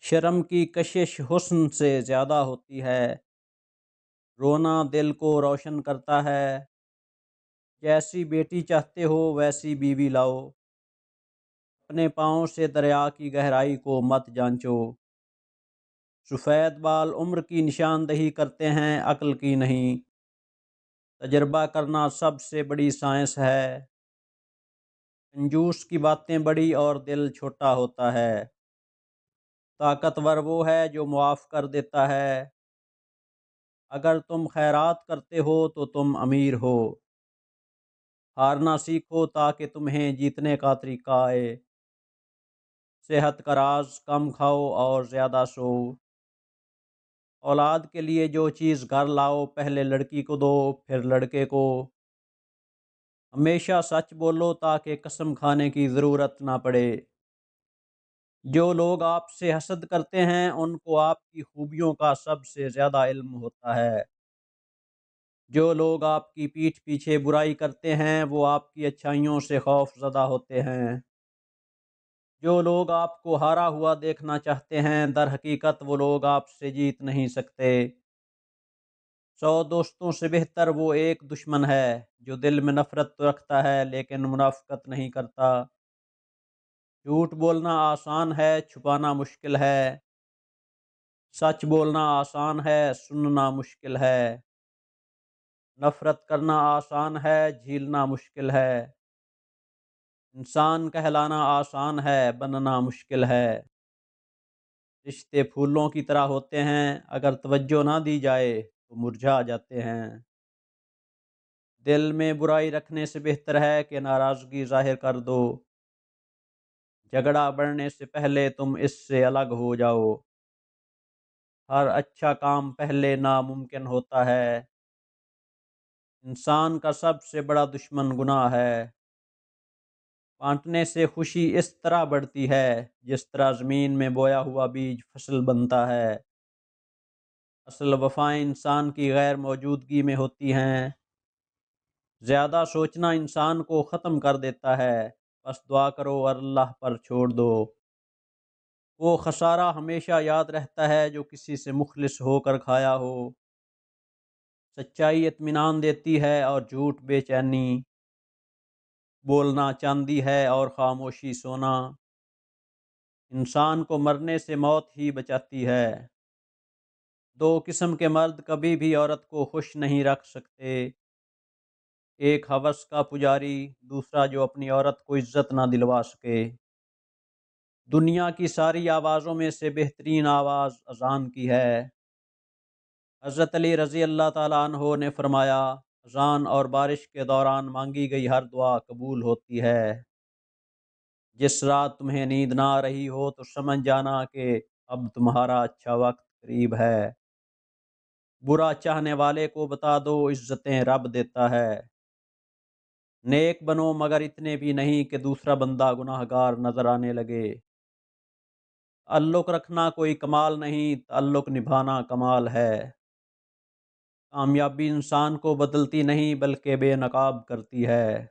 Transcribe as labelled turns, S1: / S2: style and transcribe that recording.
S1: شرم کی کشش حسن سے زیادہ ہوتی ہے، رونا دل کو روشن کرتا ہے، جیسی بیٹی چاہتے ہو ویسی بیوی لاؤ، اپنے پاؤں سے دریا کی گہرائی کو مت جانچو، سفید بال عمر کی نشاندہی کرتے ہیں عقل کی نہیں، تجربہ کرنا سب سے بڑی سائنس ہے، کنجوس کی باتیں بڑی اور دل چھوٹا ہوتا ہے، طاقتور وہ ہے جو معاف کر دیتا ہے، اگر تم خیرات کرتے ہو تو تم امیر ہو، ہارنا سیکھو تاکہ تمہیں جیتنے کا طریقہ آئے، صحت کا راز کم کھاؤ اور زیادہ سو، اولاد کے لیے جو چیز گھر لاؤ پہلے لڑکی کو دو پھر لڑکے کو، ہمیشہ سچ بولو تاکہ قسم کھانے کی ضرورت نہ پڑے، جو لوگ آپ سے حسد کرتے ہیں ان کو آپ کی خوبیوں کا سب سے زیادہ علم ہوتا ہے، جو لوگ آپ کی پیٹھ پیچھے برائی کرتے ہیں وہ آپ کی اچھائیوں سے خوف زدہ ہوتے ہیں، جو لوگ آپ کو ہارا ہوا دیکھنا چاہتے ہیں در حقیقت وہ لوگ آپ سے جیت نہیں سکتے، 100 دوستوں سے بہتر وہ ایک دشمن ہے جو دل میں نفرت تو رکھتا ہے لیکن منافقت نہیں کرتا، جھوٹ بولنا آسان ہے چھپانا مشکل ہے، سچ بولنا آسان ہے سننا مشکل ہے، نفرت کرنا آسان ہے جھیلنا مشکل ہے، انسان کہلانا آسان ہے بننا مشکل ہے، رشتے پھولوں کی طرح ہوتے ہیں اگر توجہ نہ دی جائے تو مرجھا جاتے ہیں، دل میں برائی رکھنے سے بہتر ہے کہ ناراضگی ظاہر کر دو، جھگڑا بڑھنے سے پہلے تم اس سے الگ ہو جاؤ، ہر اچھا کام پہلے ناممکن ہوتا ہے، انسان کا سب سے بڑا دشمن گناہ ہے، بانٹنے سے خوشی اس طرح بڑھتی ہے جس طرح زمین میں بویا ہوا بیج فصل بنتا ہے، اصل وفائیں انسان کی غیر موجودگی میں ہوتی ہیں، زیادہ سوچنا انسان کو ختم کر دیتا ہے، بس دعا کرو اور اللہ پر چھوڑ دو، وہ خسارہ ہمیشہ یاد رہتا ہے جو کسی سے مخلص ہو کر کھایا ہو، سچائی اطمینان دیتی ہے اور جھوٹ بے چینی، بولنا چاندی ہے اور خاموشی سونا، انسان کو مرنے سے موت ہی بچاتی ہے، 2 قسم کے مرد کبھی بھی عورت کو خوش نہیں رکھ سکتے، ایک ہوس کا پجاری دوسرا جو اپنی عورت کو عزت نہ دلوا سکے، دنیا کی ساری آوازوں میں سے بہترین آواز اذان کی ہے، حضرت علی رضی اللہ تعالیٰ عنہ نے فرمایا اذان اور بارش کے دوران مانگی گئی ہر دعا قبول ہوتی ہے، جس رات تمہیں نیند نہ آ رہی ہو تو سمجھ جانا کہ اب تمہارا اچھا وقت قریب ہے، برا چاہنے والے کو بتا دو عزتیں رب دیتا ہے، نیک بنو مگر اتنے بھی نہیں کہ دوسرا بندہ گناہ گار نظر آنے لگے، تعلق رکھنا کوئی کمال نہیں تعلق نبھانا کمال ہے، کامیابی انسان کو بدلتی نہیں بلکہ بے نقاب کرتی ہے،